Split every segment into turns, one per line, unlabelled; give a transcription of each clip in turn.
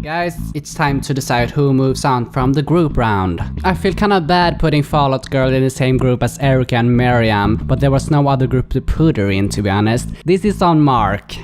Guys, it's time to decide who moves on from the group round. I feel kinda bad putting Fallout Girl in the same group as Erica and Miriam, but there was no other group to put her in, to be honest. This is on Mark.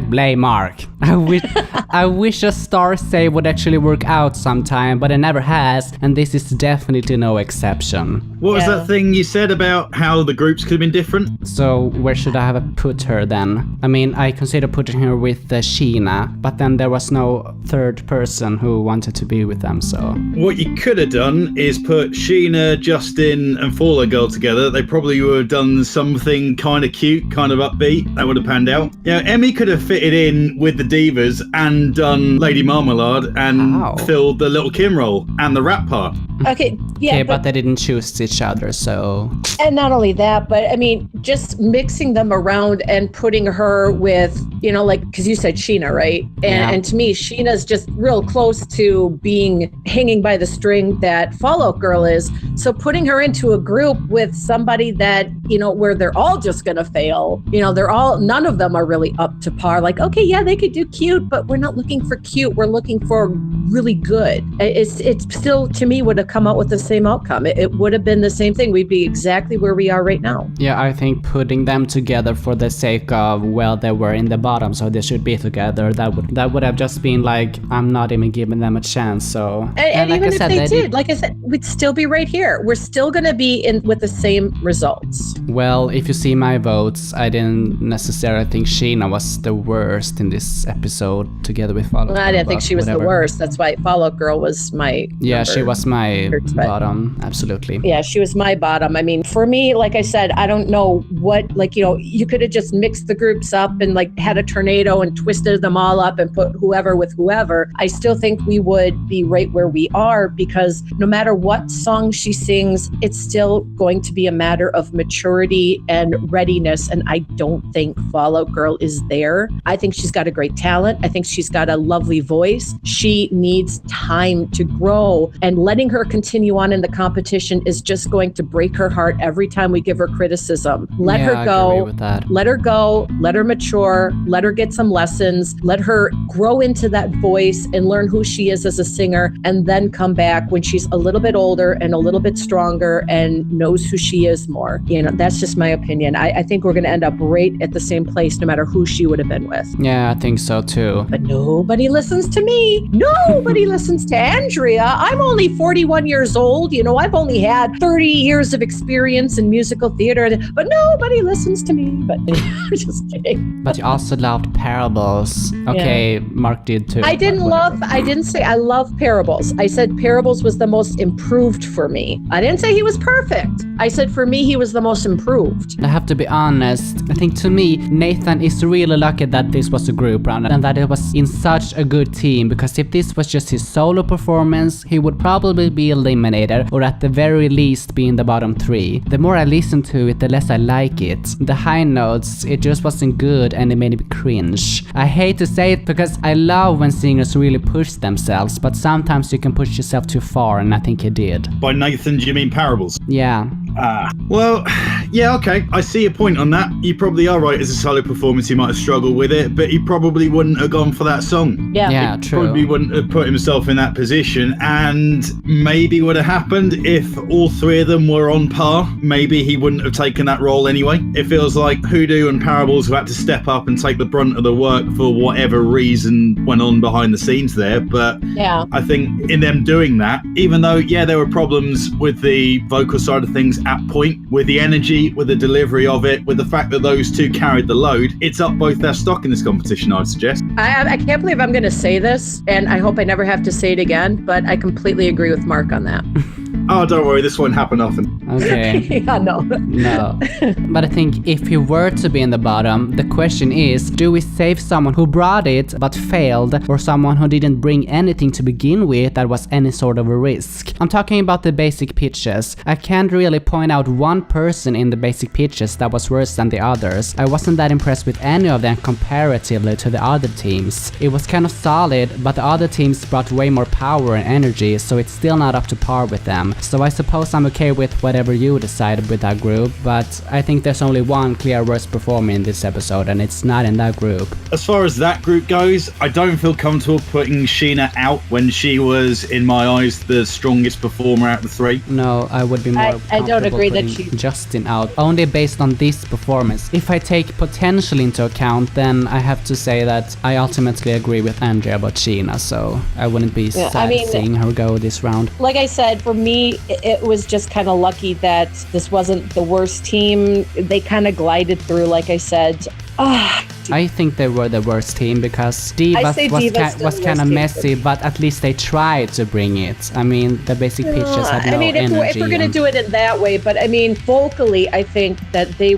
#blame Mark. I wish a star save would actually work out sometime, but it never has, and this is definitely no exception.
What was that thing you said about how the groups could have been different?
So where should I have put her then? I mean, I considered putting her with Sheena, but then there was no third person who wanted to be with them, so...
What you could have done is put Sheena, Justin and Fallout Girl together. They probably would have done something kind of cute, kind of upbeat. That would have panned out. Yeah, Emmy could have fitted in with the Divas and done Lady Marmalade and filled the Little Kim role and the rap part.
Okay, yeah.
Okay, but they didn't choose each other, so...
And not only that, but I mean, just mixing them around and putting her with, you know, like, because you said Sheena, right? And to me, Sheena's just real close to being hanging by the string that Fallout Girl is. So putting her into a group with somebody that, you know, where they're all just going to fail, you know, none of them are really up to par. Like, okay, yeah, they could do cute, but we're not looking for cute. We're looking for really good. It's still, to me, would have come out with the same outcome. It would have been the same thing. We'd be exactly where we are right now.
Yeah, I think putting them together for the sake of, well, they were in the bottom, so they should be together. That would have just been like, I'm not even giving them a chance. So
and like even if they did, like I said, we'd still be right here. We're still going to be in with the same results.
Well, if you see my votes, I didn't necessarily think Sheena was the worst in this episode together with Fallout Girl.
I didn't think she was the worst. That's why Fallout Girl was my
she was my bottom, absolutely.
Yeah, she was my bottom. I mean, for me, like I said, I don't know what, like, you know, you could have just mixed the groups up and like had a tornado and twisted them all up and put whoever with whoever. I still think we would be right where we are, because no matter what song she sings, it's still going to be a matter of maturity and readiness. And I don't think Fallout Girl is there. I think she's got a great talent. I think she's got a lovely voice. She needs time to grow, and letting her continue on in the competition is just going to break her heart every time we give her criticism. Let her go.
I agree with that.
Let her go. Let her mature. Let her get some lessons. Let her grow into that voice and learn who she is as a singer, and then come back when she's a little bit older and a little bit stronger and knows who she is more. You know, that's just my opinion. I think we're going to end up right at the same place no matter who she would have been with.
Yeah, I think so too.
But nobody listens to me. Nobody listens to Andrea. I'm only 41 years old. You know, I've only had 30 years of experience in musical theater, but nobody listens to me. But just kidding.
But you also loved Parables. Okay, yeah. Mark did too.
I didn't say I love Parables. I said Parables was the most improved for me. I didn't say he was perfect. I said for me, he was the most improved.
I have to be honest. I think to me, Nathan is really lucky that this was a group round and that it was in such a good team, because if this was just his solo performance, he would probably be eliminated, or at the very least be in the bottom 3. The more I listen to it, the less I like it. The high notes, it just wasn't good and it made me cringe. I hate to say it because I love when singers really push themselves, but sometimes you can push yourself too far, and I think he did.
By Nathan, do you mean Parables?
Yeah.
Well, yeah, okay. I see your point on that. You probably are right. As a solo performance, he might have struggled with it, but he probably wouldn't have gone for that song.
Yeah,
true.
Probably wouldn't have put himself in that position, and maybe would have happened if all 3 of them were on par. Maybe he wouldn't have taken that role anyway. It feels like Hoodoo and Parables who had to step up and take the brunt of the work for whatever reason went on behind the scenes there. But
yeah,
I think in them doing that, even though, yeah, there were problems with the vocal side of things at point, with the energy, with the delivery of it, with the fact that those 2 carried the load, it's up both their stock in this competition, I'd suggest.
I can't believe I'm going to say this, and I hope I never have to say it again, but I completely agree with Mark on that.
Oh, don't worry, this won't happen often.
Okay.
Yeah, no.
But I think if he were to be in the bottom, the question is, do we save someone who brought it but failed, or someone who didn't bring anything to begin with that was any sort of a risk? I'm talking about the basic pitches. I can't really point out one person in the basic pitches that was worse than the others. I wasn't that impressed with any of them comparatively to the other teams. It was kind of solid, but the other teams brought way more power and energy, so it's still not up to par with them. So I suppose I'm okay with whatever you decide with that group, but I think there's only one clear worst performer in this episode, and it's not in that group.
As far as that group goes, I don't feel comfortable putting Sheena out when she was, in my eyes, the strongest performer out of the three.
No, I would be more
I don't agree that
putting Justin out, only based on this performance. If I take potential into account, then I have to say that I ultimately agree with Andrea about Sheena, so I wouldn't be sad seeing her go this round.
Like I said, for me, it was just kind of lucky that this wasn't the worst team. They kind of glided through, like I said.
I think they were the worst team because Divas was kind of messy, but at least they tried to bring it. I mean, the basic pitches had no energy.
If we're going to do it in that way, but I mean, vocally, I think that they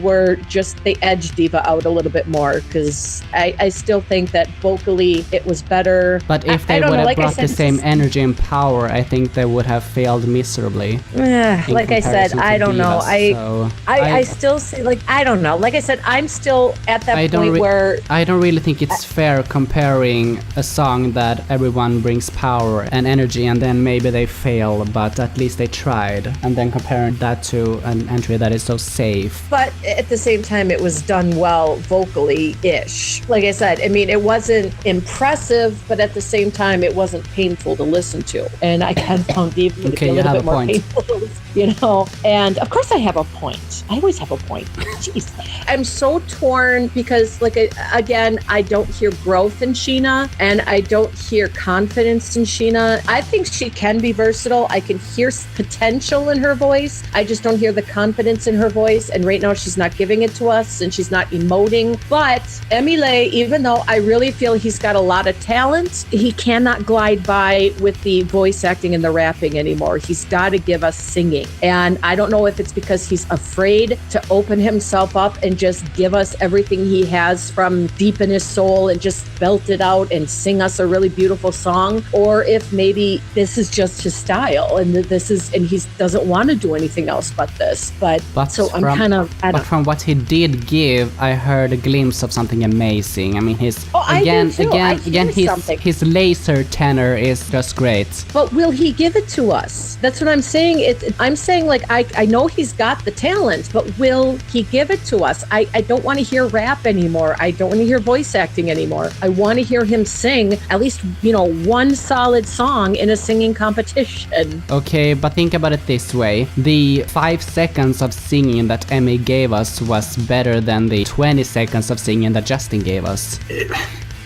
edged Diva out a little bit more because I still think that vocally it was better.
But if they would have brought the same energy and power, I think they would have failed miserably.
Like I said, I don't know. I still say, like, I don't know. Like I said, I'm still at that point where
I don't really think it's fair comparing a song that everyone brings power and energy and then maybe they fail, but at least they tried, and then comparing that to an entry that is so safe.
But at the same time, it was done well vocally-ish. Like I said, I mean, it wasn't impressive, but at the same time, it wasn't painful to listen to. And I kind of found Diva to be a little bit more painful to listen, you know? And of course I have a point. I always have a point. Jeez. I'm so torn because, like, again, I don't hear growth in Sheena and I don't hear confidence in Sheena. I think she can be versatile. I can hear potential in her voice. I just don't hear the confidence in her voice. And right now she's not giving it to us and she's not emoting. But Emile, even though I really feel he's got a lot of talent, he cannot glide by with the voice acting and the rapping anymore. He's got to give us singing. And I don't know if it's because he's afraid to open himself up and just give us everything he has from deep in his soul and just belt it out and sing us a really beautiful song, or if maybe this is just his style and he doesn't want to do anything else but this. But so I'm kind of.
But from what he did give, I heard a glimpse of something amazing. I mean, his laser tenor is just great.
But will he give it to us? That's what I'm saying. I'm saying, like, I know he's got the talent, but will he give it to us? I don't want to hear rap anymore. I don't want to hear voice acting anymore. I want to hear him sing at least, one solid song in a singing competition.
Okay, but think about it this way. The 5 seconds of singing that Emmy gave us was better than the 20 seconds of singing that Justin gave us.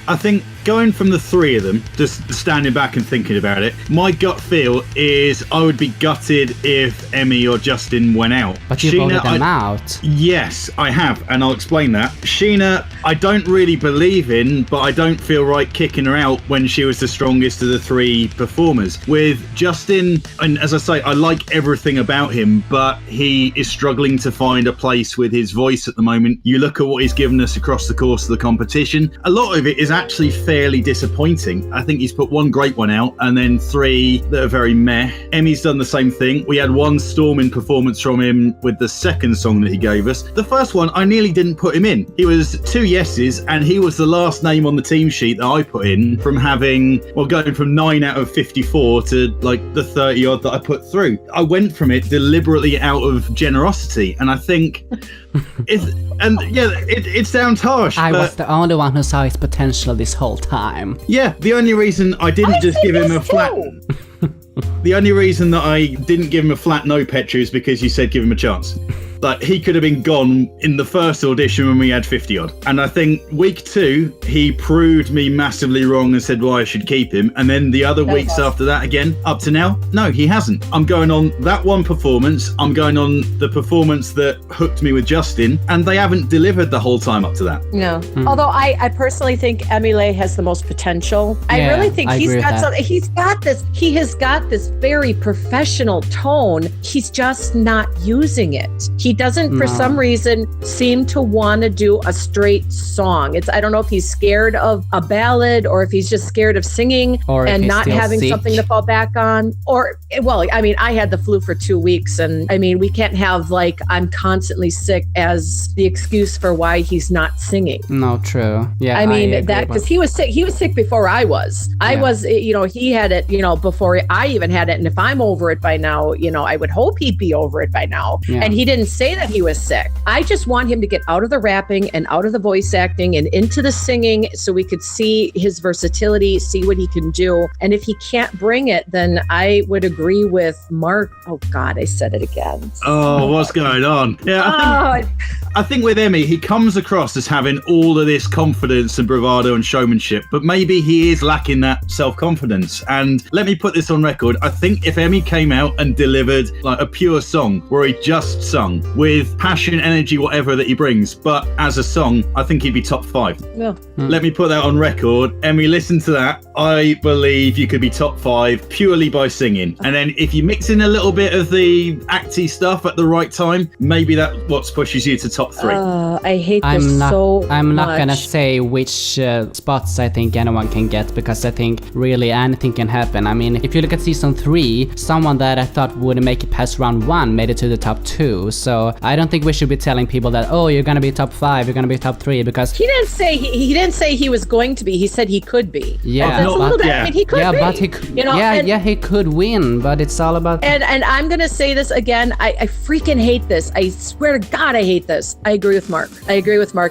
I think going from the three of them, just standing back and thinking about it, my gut feel is I would be gutted if Emmy or Justin went out.
But you voted them out.
Yes, I have, and I'll explain that. Sheena, I don't really believe in, but I don't feel right kicking her out when she was the strongest of the three performers. With Justin, and as I say, I like everything about him, but he is struggling to find a place with his voice at the moment. You look at what he's given us across the course of the competition, a lot of it is actually fairly disappointing. I think he's put one great one out and then three that are very meh. Emmy's done the same thing. We had one storming performance from him with the second song that he gave us. The first one, I nearly didn't put him in. He was 2 yeses and he was the last name on the team sheet that I put in from going from 9 out of 54 to like the 30 odd that I put through. I went from it deliberately out of generosity, and I think it sounds harsh.
I was the only one who saw his potential this whole time.
Yeah, the only reason I didn't just give him a flat... The only reason that I didn't give him a flat no, Petri, is because you said give him a chance. Like, he could have been gone in the first audition when we had 50 odd. And I think week 2, he proved me massively wrong and said why I should keep him. And then the other weeks after that again, up to now, no, he hasn't. I'm going on that one performance. I'm going on the performance that hooked me with Justin. And they haven't delivered the whole time up to that.
No. Although I personally think Emile has the most potential.
Yeah,
I really think
he's got
something. He has got this very professional tone. He's just not using it. He doesn't, for some reason, seem to want to do a straight song. I don't know if he's scared of a ballad or if he's just scared of singing
or
and not having
sick.
something to fall back on. Or, well, I mean, I had the flu for 2 weeks, and I mean, we can't have like I'm constantly sick as the excuse for why he's not singing.
No, true. Yeah,
I mean, that because he was sick before I was. I was, he had it, before I even had it. And if I'm over it by now, I would hope he'd be over it by now.
Yeah.
And he didn't say that he was sick. I just want him to get out of the rapping and out of the voice acting and into the singing so we could see his versatility, see what he can do. And if he can't bring it, then I would agree with Mark. Oh God, I said it again.
Oh, what's going on? Yeah, I think with Emmy, he comes across as having all of this confidence and bravado and showmanship, but maybe he is lacking that self-confidence. And let me put this on record. I think if Emmy came out and delivered like a pure song where he just sung with passion, energy, whatever that he brings, but as a song, I think he'd be top 5.
Yeah.
Let me put that on record. Emmy, listen to that. I believe you could be top 5 purely by singing. And then if you mix in a little bit of the acty stuff at the right time, maybe that's what pushes you to top 3.
I hate this so much.
I'm not gonna say which spots I think anyone can get, because I think really anything can happen. I mean, if you look at season 3, someone that I thought would make it past round 1 made it to the top 2. So I don't think we should be telling people that, oh, you're gonna be top 5, you're gonna be top 3, because
he didn't say he was going to be. He said he could be.
Yeah,
he could be.
But he could. He could win. But it's all about.
And I'm gonna say this again. I freaking hate this. I swear to God, I hate this. I agree with Mark.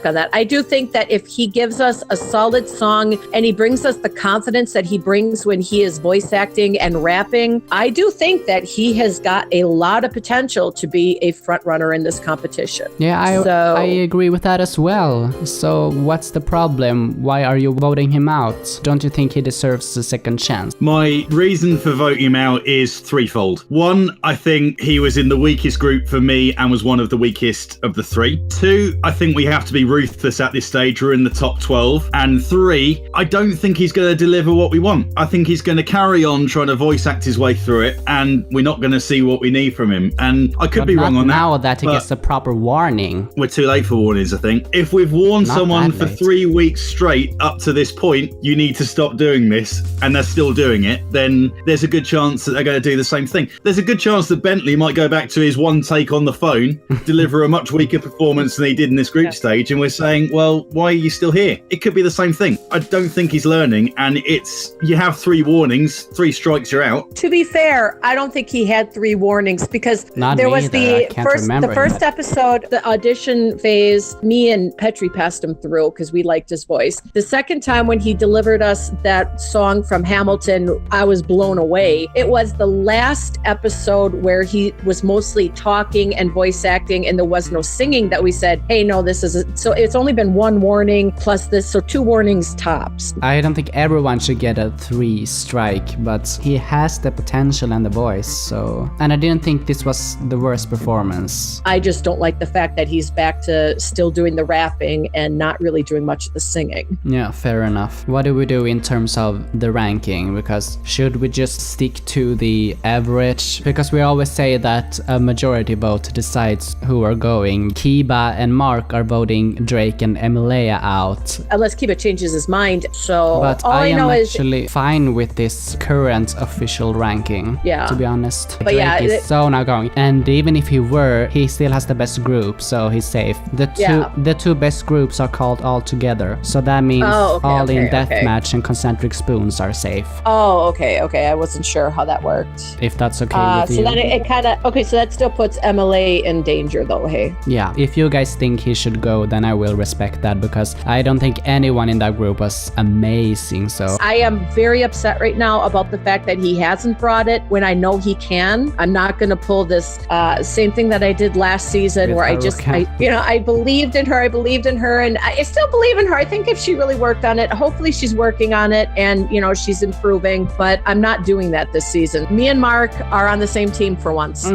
On that. I do think that if he gives us a solid song and he brings us the confidence that he brings when he is voice acting and rapping, I do think that he has got a lot of potential to be a front runner in this competition.
Yeah, I agree with that as well. So what's the problem? Why are you voting him out? Don't you think he deserves a second chance?
My reason for voting him out is threefold. 1, I think he was in the weakest group for me and was one of the weakest of the 3. 2, I think we have to be ruthless at this stage. We're in the top 12. And 3, I don't think he's going to deliver what we want. I think he's going to carry on trying to voice act his way through it, and we're not going to see what we need from him. And I could be wrong on that.
Now that he gets a proper warning.
We're too late for warnings, I think. If we've warned someone for 3 weeks straight up to this point, you need to stop doing this, and they're still doing it, then there's a good chance that they're going to do the same thing. There's a good chance that Bentley might go back to his one take on the phone, deliver a much weaker performance than he did in this group stage, and we're saying, well, why are you still here? It could be the same thing. I don't think he's learning, and you have 3 warnings, 3 strikes, you're out.
To be fair, I don't think he had 3 warnings, because there was the first episode, the audition phase, me and Petri passed him through because we liked his voice. The second time when he delivered us that song from Hamilton, I was blown away. It was the last episode where he was mostly talking and voice acting and there was no singing that we said, hey, no, so it's only been 1 warning plus this, so 2 warnings tops.
I don't think everyone should get a 3 strike, but he has the potential and the voice, so. And I didn't think this was the worst performance.
I just don't like the fact that he's back to still doing the rapping and not really doing much of the singing.
Yeah, fair enough. What do we do in terms of the ranking? Because should we just stick to the average? Because we always say that a majority vote decides who are going. Kiba and Mark are voting Drake and Emilia out.
Unless Kiba changes his mind. So
but
all I
am
know
actually fine with this current official ranking.
Yeah.
To be honest.
But
Drake is so not going. And even if he were, he still has the best group, so he's safe. The two best groups are called All Together. So that means All in Deathmatch and Concentric Spoons are safe.
Oh, okay. I wasn't sure how that worked.
If that's okay with you.
So then it kind of, so that still puts MLA in danger though, hey?
Yeah, if you guys think he should go, then I will respect that, because I don't think anyone in that group was amazing, so.
I am very upset right now about the fact that he hasn't brought it when I know he can. I'm not going to pull this same thing that I did last season with where I believed in her and I still believe in her. I think if she really worked on it, hopefully she's working on it and, she's improving, but I'm not doing that this season. Me and Mark are on the same team for once.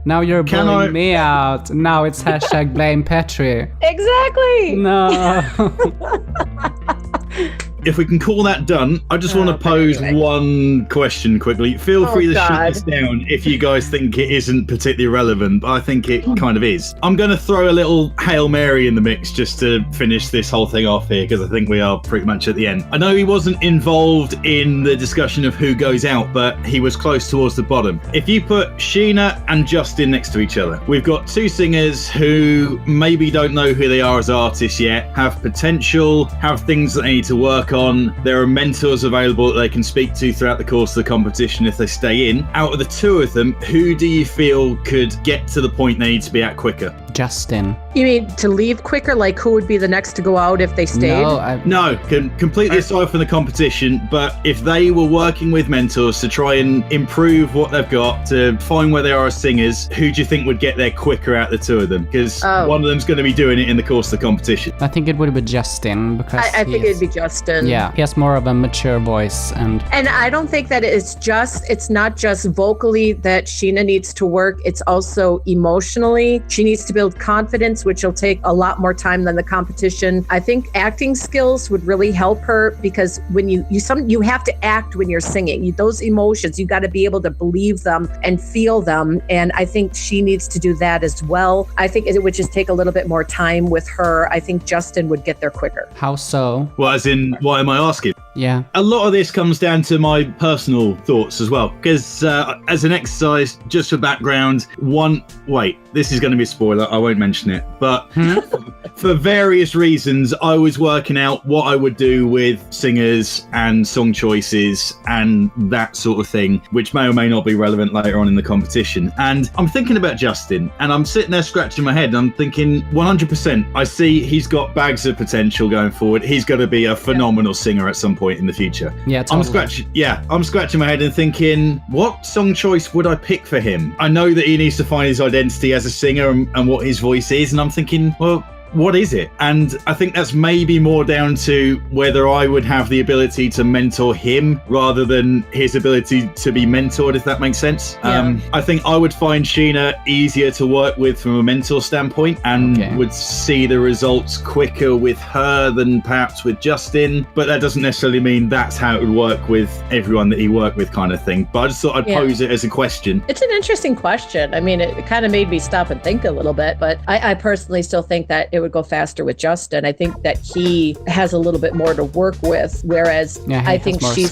Now you're bullying me out. Now it's hashtag blame Petri.
Exactly.
No.
if we can call that done, I just want to pose one question quickly. Feel free to shut this down if you guys think it isn't particularly relevant, but I think it kind of is. I'm going to throw a little Hail Mary in the mix just to finish this whole thing off here, because I think we are pretty much at the end. I know he wasn't involved in the discussion of who goes out, but he was close towards the bottom. If you put Sheena and Justin next to each other, we've got two singers who maybe don't know who they are as artists yet, have potential, have things that they need to work on. There are mentors available that they can speak to throughout the course of the competition if they stay in. Out of the two of them, who do you feel could get to the point they need to be at quicker?
Justin.
You mean to leave quicker? Like, who would be the next to go out if they stayed?
No, completely aside from the competition, but if they were working with mentors to try and improve what they've got, to find where they are as singers, who do you think would get there quicker out of the two of them? Because one of them's going to be doing it in the course of the competition.
I think it would be Justin, because
I think it'd be Justin.
Yeah, he has more of a mature voice, and
I don't think that it's not just vocally that Sheena needs to work, it's also emotionally. She needs to build confidence, which will take a lot more time than the competition. I think acting skills would really help her, because when you have to act when you're singing. Those emotions, you got to be able to believe them and feel them, and I think she needs to do that as well. I think it would just take a little bit more time with her. I think Justin would get there quicker.
How so?
Well, as in, why am I asking?
Yeah.
A lot of this comes down to my personal thoughts as well, because as an exercise, just for background, this is going to be a spoiler, I won't mention it, but for various reasons, I was working out what I would do with singers and song choices and that sort of thing, which may or may not be relevant later on in the competition. And I'm thinking about Justin, and I'm sitting there scratching my head, and I'm thinking 100%, I see he's got bags of potential going forward. He's going to be a phenomenal singer at some point in the future.
Yeah, totally.
I'm scratching my head and thinking, what song choice would I pick for him? I know that he needs to find his identity as a singer and what his voice is, and I'm thinking, well, what is it? And I think that's maybe more down to whether I would have the ability to mentor him rather than his ability to be mentored, if that makes sense.
Yeah.
I think I would find Sheena easier to work with from a mentor standpoint, and would see the results quicker with her than perhaps with Justin. But that doesn't necessarily mean that's how it would work with everyone that he worked with, kind of thing. But I just thought I'd pose it as a question.
It's an interesting question. I mean, it kind of made me stop and think a little bit, but I personally still think that it would go faster with Justin. I think that he has a little bit more to work with, whereas I think she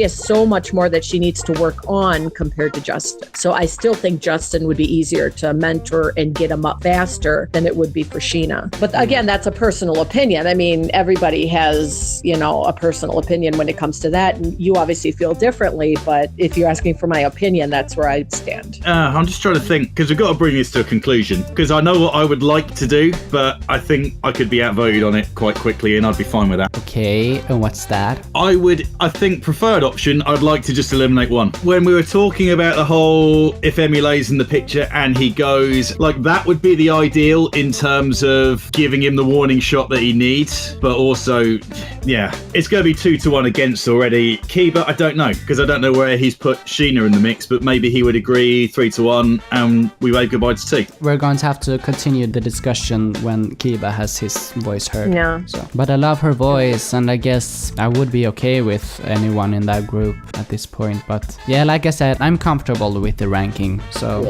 has so much more that she needs to work on compared to Justin. So I still think Justin would be easier to mentor and get him up faster than it would be for Sheena. But again, that's a personal opinion. I mean, everybody has, a personal opinion when it comes to that. And you obviously feel differently, but if you're asking for my opinion, that's where I'd stand.
I'm just trying to think, because we've got to bring this to a conclusion, because I know what I would like to do, but I think I could be outvoted on it quite quickly, and I'd be fine with that.
Okay, and what's that?
I think preferred option, I'd like to just eliminate one. When we were talking about the whole, if Emmy lays in the picture and he goes, like, that would be the ideal in terms of giving him the warning shot that he needs. But also, it's going to be 2-1 against already. Kiba, I don't know, because I don't know where he's put Sheena in the mix, but maybe he would agree 3-1, and we wave goodbye to 2.
We're going to have to continue the discussion when Kiba has his voice heard.
Yeah.
But I love her voice, and I guess I would be okay with anyone in that group at this point. But yeah, like I said, I'm comfortable with the ranking. So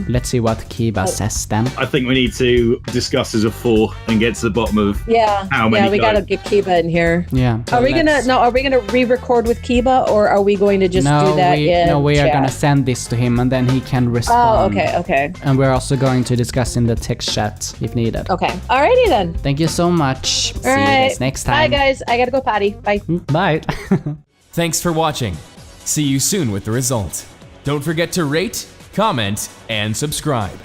let's see what Kiba says then.
I think we need to discuss as a 4 and get to the bottom of how many.
Yeah, we got to get Kiba in here.
Yeah. So
are we gonna re-record with Kiba, or are we going to just do that
we
chat?
are gonna send this to him, and then he can respond.
Oh, okay.
And we're also going to discuss in the text chat if needed.
Okay. Alrighty then.
Thank you so much. See you guys next time.
Bye guys. I gotta go potty. Bye.
Bye.
Thanks for watching. See you soon with the result. Don't forget to rate, comment, and subscribe.